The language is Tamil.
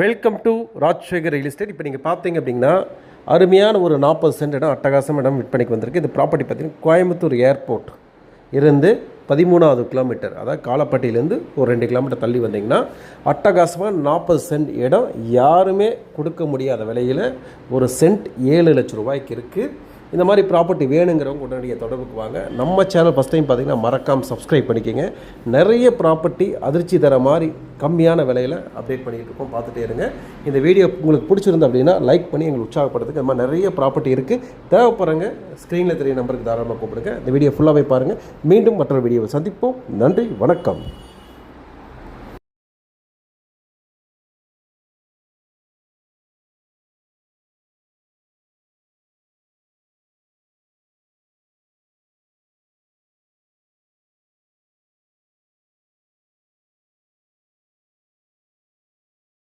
Welcome to Rajsekar real estate. இப்போ நீங்கள் பார்த்தீங்க அப்படின்னா அருமையான ஒரு 40 சென்ட் இடம், அட்டகாசம் இடம் விற்பனைக்கு வந்திருக்கு. இந்த ப்ராப்பர்ட்டி பார்த்தீங்கன்னா கோயம்புத்தூர் ஏர்போர்ட் இருந்து 13வது கிலோமீட்டர், அதாவது காலப்பட்டியிலேருந்து ஒரு 2 கிலோமீட்டர் தள்ளி வந்தீங்கன்னா அட்டகாசமாக 40 சென்ட் இடம் யாருமே கொடுக்க முடியாத விலையில் ஒரு சென்ட் 7 லட்சம் ரூபாய்க்கு இருக்குது. இந்த மாதிரி ப்ராப்பர்ட்டி வேணுங்கிறவங்க உடனடியாக தொடர்புக்கு வாங்க. நம்ம சேனல் ஃபஸ்ட் டைம் பார்த்தீங்கன்னா மறக்காமல் சப்ஸ்கிரைப் பண்ணிக்கோங்க. நிறைய ப்ராப்பர்ட்டி அதிர்ச்சி தர மாதிரி கம்மியான விலையில் அப்டேட் பண்ணிகிட்டு இருக்கோம், பார்த்துட்டே இருங்க. இந்த வீடியோ உங்களுக்கு பிடிச்சிருந்து அப்படின்னா லைக் பண்ணி எங்களுக்கு உற்சாகப்படுத்துக்கு. இந்த மாதிரி நிறைய ப்ராப்பர்ட்டி இருக்குது, தேவைப்படுறங்க ஸ்க்ரீனில் தெரிய நம்பருக்கு தாராளமாக கூப்பிடுங்க. இந்த வீடியோ ஃபுல்லாகவே பாருங்கள். மீண்டும் மற்றொரு வீடியோவை சந்திப்போம். நன்றி, வணக்கம்.